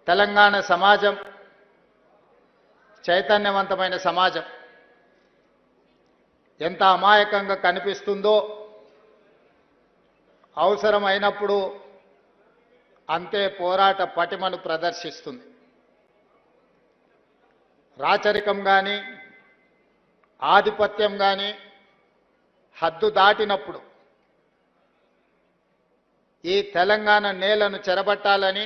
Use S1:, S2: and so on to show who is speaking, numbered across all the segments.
S1: తెలంగాణ సమాజం చైతన్యవంతమైన సమాజం ఎంత అమాయకంగా కనిపిస్తుందో అవసరమైనప్పుడు అంతే పోరాట పటిమను ప్రదర్శిస్తుంది. రాచరికం గాని ఆధిపత్యం గాని హద్దు దాటినప్పుడు ఈ తెలంగాణ నేలను చెరబట్టాలని,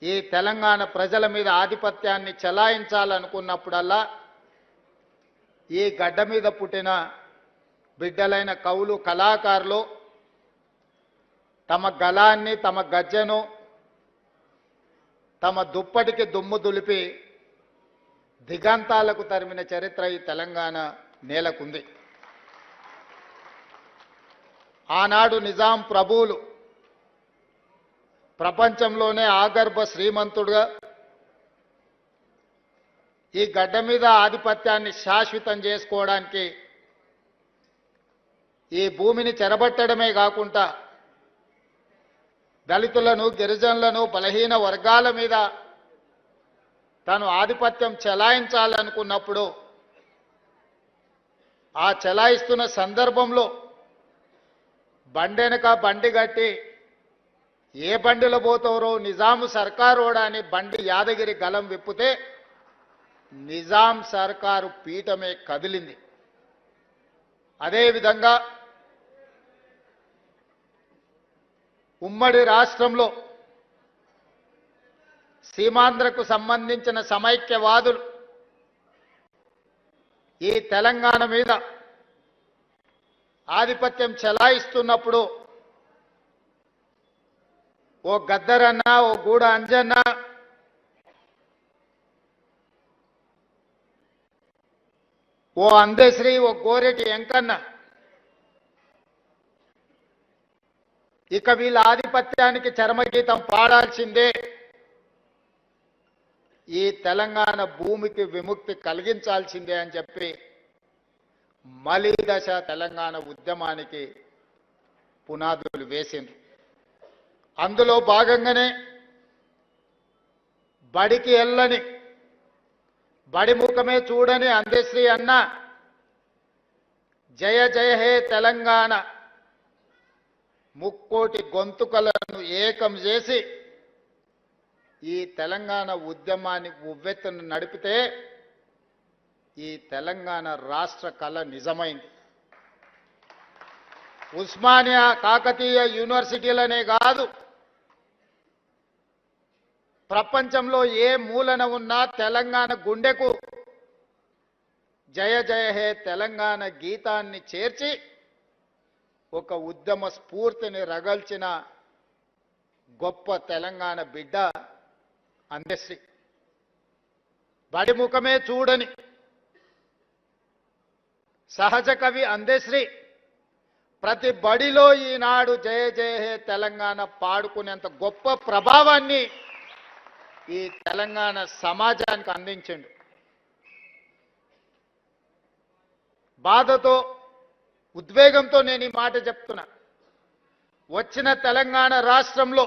S1: ఈ తెలంగాణ ప్రజల మీద ఆధిపత్యాన్ని చెలాయించాలనుకున్నప్పుడల్లా ఈ గడ్డ మీద పుట్టిన బిడ్డలైన కవులు కళాకారులు తమ గళాన్ని తమ గజ్జెను తమ దుప్పటికి దుమ్ము దులిపి దిగంతాలకు తరిమిన చరిత్ర ఈ తెలంగాణ నేలకుంది. ఆనాడు నిజాం ప్రభువులు ప్రపంచంలోనే ఆగర్భ శ్రీమంతుడుగా ఈ గడ్డ మీద ఆధిపత్యాన్ని శాశ్వతం చేసుకోవడానికి ఈ భూమిని చెరబట్టడమే కాకుండా దళితులను, గిరిజనులను, బలహీన వర్గాల మీద తాను ఆధిపత్యం చెలాయించాలనుకున్నప్పుడు ఆ చెలాయిస్తున్న సందర్భంలో బండెనక బండి కట్టి ఏ బండిలో పోతారో నిజాం సర్కారోడా అని బండి యాదగిరి గలం విప్పితే నిజాం సర్కారు పీఠమే కదిలింది. అదేవిధంగా ఉమ్మడి రాష్ట్రంలో సీమాంధ్రకు సంబంధించిన సమైక్యవాదులు ఈ తెలంగాణ మీద ఆధిపత్యం చెలాయిస్తున్నప్పుడు ఓ గద్దరన్న, ఓ గూడ అంజన్న, ఓ అందశ్రీ, ఓ గోరెటి వెంకన్న ఇక వీళ్ళ ఆధిపత్యానికి చరమగీతం పాడాల్సిందే, ఈ తెలంగాణ భూమికి విముక్తి కలిగించాల్సిందే అని చెప్పి మలి దశ తెలంగాణ ఉద్యమానికి పునాదులు వేసింది. అందులో భాగంగానే బడికి వెళ్ళని, బడి ముఖమే చూడని అందశ్రీ అన్న జయ జయ హే తెలంగాణ ముక్కోటి గొంతుకలను ఏకం చేసి ఈ తెలంగాణ ఉద్యమాన్ని ఉవ్వెత్తున నడిపితే ఈ తెలంగాణ రాష్ట్ర కళ నిజమైంది. ఉస్మానియా, కాకతీయ యూనివర్సిటీలనే కాదు, ప్రపంచంలో ఏ మూలన ఉన్నా తెలంగాణ గుండెకు జయ జయ హే తెలంగాణ గీతాన్ని చేర్చి ఒక ఉద్యమ స్ఫూర్తిని రగల్చిన గొప్ప తెలంగాణ బిడ్డ అందశ్రీ. బడి ముఖమే చూడని సహజ కవి అందశ్రీ ప్రతి బడిలో ఈనాడు జయ జయ హే తెలంగాణ పాడుకునేంత గొప్ప ప్రభావాన్ని ఈ తెలంగాణ సమాజానికి అందించిండు. బాధతో, ఉద్వేగంతో నేను ఈ మాట చెప్తున్నా. వచ్చిన తెలంగాణ రాష్ట్రంలో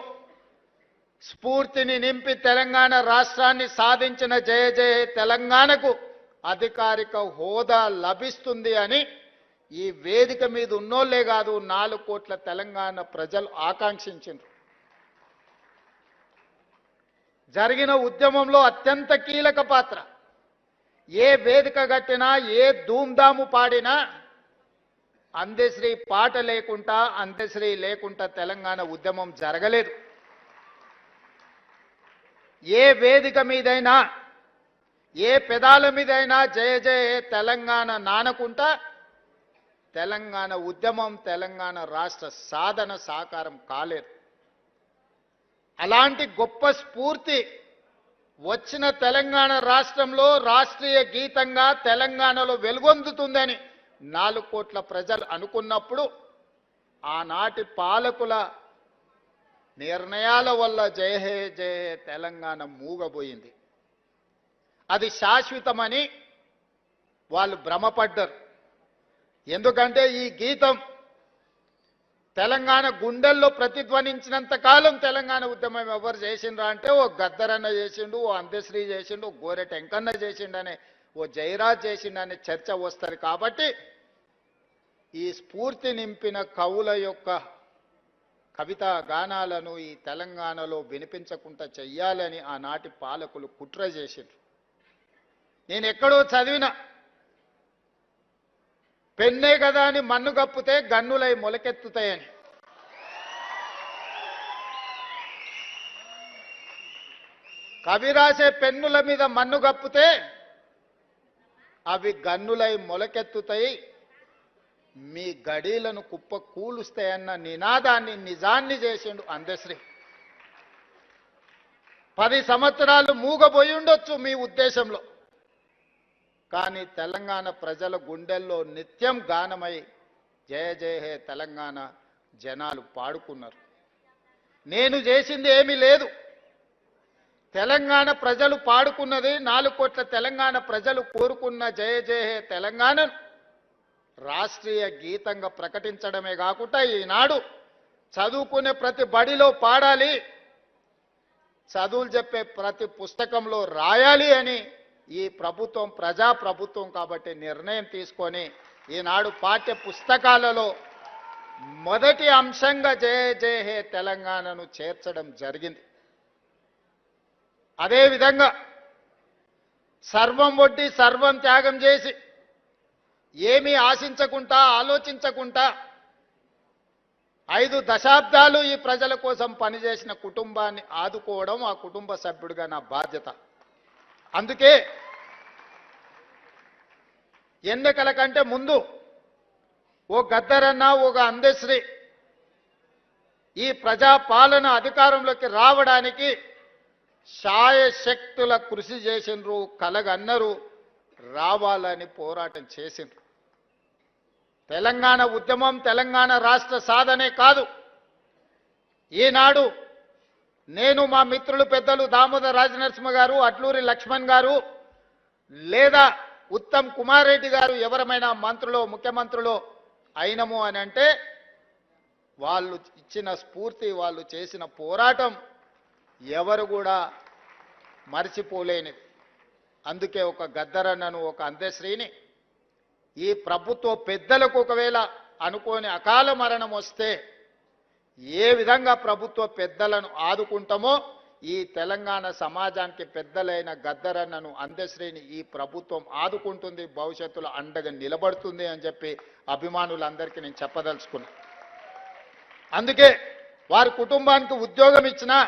S1: స్ఫూర్తిని నింపి తెలంగాణ రాష్ట్రాన్ని సాధించిన జయ జయ తెలంగాణకు అధికారిక హోదా లభిస్తుంది అని ఈ వేదిక మీద ఉన్నోళ్లే కాదు 4 కోట్ల తెలంగాణ ప్రజలు ఆకాంక్షించారు. జరిగిన ఉద్యమంలో అత్యంత కీలక పాత్ర. ఏ వేదిక కట్టినా, ఏ ధూమ్ధాము పాడినా అందశ్రీ పాట లేకుండా, అందశ్రీ లేకుండా తెలంగాణ ఉద్యమం జరగలేదు. ఏ వేదిక మీదైనా, ఏ పెదాల మీదైనా జయ జయ తెలంగాణ నానకుంటా తెలంగాణ ఉద్యమం, తెలంగాణ రాష్ట్ర సాధన సాకారం కాలేదు. అలాంటి గొప్ప స్ఫూర్తి వచ్చిన తెలంగాణ రాష్ట్రంలో రాష్ట్రీయ గీతంగా తెలంగాణలో వెలుగొందుతుందని 4 కోట్ల ప్రజలు అనుకున్నప్పుడు ఆనాటి పాలకుల నిర్ణయాల వల్ల జయ హే జయ హే తెలంగాణ మూగబోయింది. అది శాశ్వతమని వాళ్ళు భ్రమపడ్డారు. ఎందుకంటే ఈ గీతం తెలంగాణ గుండెల్లో ప్రతిధ్వనించినంత కాలం తెలంగాణ ఉద్యమం ఎవరు చేసిండ్రా అంటే ఓ గద్దరన్న చేసిండు, ఓ అందశ్రీ చేసిండు, ఓ గోరె టెంకన్న చేసిండనే, ఓ జయరాజ్ చేసిండనే చర్చ వస్తుంది. కాబట్టి ఈ స్ఫూర్తి నింపిన కవుల యొక్క కవితా గానాలను ఈ తెలంగాణలో వినిపించకుండా చెయ్యాలని ఆనాటి పాలకులు కుట్ర చేసిండ్రు. నేను ఎక్కడో చదివిన పెన్నే కదా అని మన్ను కప్పితే గన్నులై మొలకెత్తుతాయని. కవి రాసే పెన్నుల మీద మన్ను కప్పితే అవి గన్నులై మొలకెత్తుతాయి, మీ గడీలను కుప్ప కూలుస్తాయన్న నినాదాన్ని నిజాన్ని చేసిండు అందశ్రీ. 10 సంవత్సరాలు మూగబోయి ఉండొచ్చు మీ ఉద్దేశంలో, కానీ తెలంగాణ ప్రజల గుండెల్లో నిత్యం గానమై జయ జయ హే తెలంగాణ జనాలు పాడుకున్నారు. నేను చేసింది ఏమీ లేదు. తెలంగాణ ప్రజలు పాడుకున్నది, 4 కోట్ల తెలంగాణ ప్రజలు కోరుకున్న జయ జయ హే తెలంగాణను రాష్ట్రీయ గీతంగా ప్రకటించడమే కాకుండా ఈనాడు చదువుకునే ప్రతి బడిలో పాడాలి, చదువులు చెప్పే ప్రతి పుస్తకంలో రాయాలి అని ఈ ప్రభుత్వం ప్రజాప్రభుత్వం కాబట్టి నిర్ణయం తీసుకొని ఈనాడు పాఠ్య పుస్తకాలలో మొదటి అంశంగా జయ జయ హే తెలంగాణను చేర్చడం జరిగింది. అదేవిధంగా సర్వం ఒడ్డి సర్వం త్యాగం చేసి ఏమీ ఆశించకుండా ఆలోచించకుండా 5 దశాబ్దాలు ఈ ప్రజల కోసం పనిచేసిన కుటుంబాన్ని ఆదుకోవడం ఆ కుటుంబ సభ్యుడిగా నా బాధ్యత. అందుకే ఎన్నికల కంటే ముందు ఓ గద్దరన్న ఒక అందశ్రీ ఈ ప్రజాపాలన అధికారంలోకి రావడానికి శాయశక్తుల కృషి చేసిండ్రు, కలగన్నరు, రావాలని పోరాటం చేసిండ్రు. తెలంగాణ ఉద్యమం తెలంగాణ రాష్ట్ర సాధనే కాదు. ఈనాడు నేను మా మిత్రులు పెద్దలు దామోదర్ రాజనరసింహ గారు, అట్లూరి లక్ష్మణ్ గారు లేదా ఉత్తమ్ కుమార్ రెడ్డి గారు ఎవరమైనా మంత్రులో ముఖ్యమంత్రులో అయినము అని అంటే వాళ్ళు ఇచ్చిన స్ఫూర్తి, వాళ్ళు చేసిన పోరాటం ఎవరు కూడా మర్చిపోలేనిది. అందుకే ఒక గద్దరన్నను ఒక అందశ్రీని ఈ ప్రభుత్వ పెద్దలకు ఒకవేళ అనుకోని అకాల మరణం వస్తే ఏ విధంగా ప్రభుత్వ పెద్దలను ఆదుకుంటామో ఈ తెలంగాణ సమాజానికి పెద్దలైన గద్దరన్నను అందశ్రీని ఈ ప్రభుత్వం ఆదుకుంటుంది, భవిష్యత్తులో అండగా నిలబడుతుంది అని చెప్పి అభిమానులందరికీ నేను చెప్పదలుచుకున్నా. అందుకే వారి కుటుంబానికి ఉద్యోగం ఇచ్చినా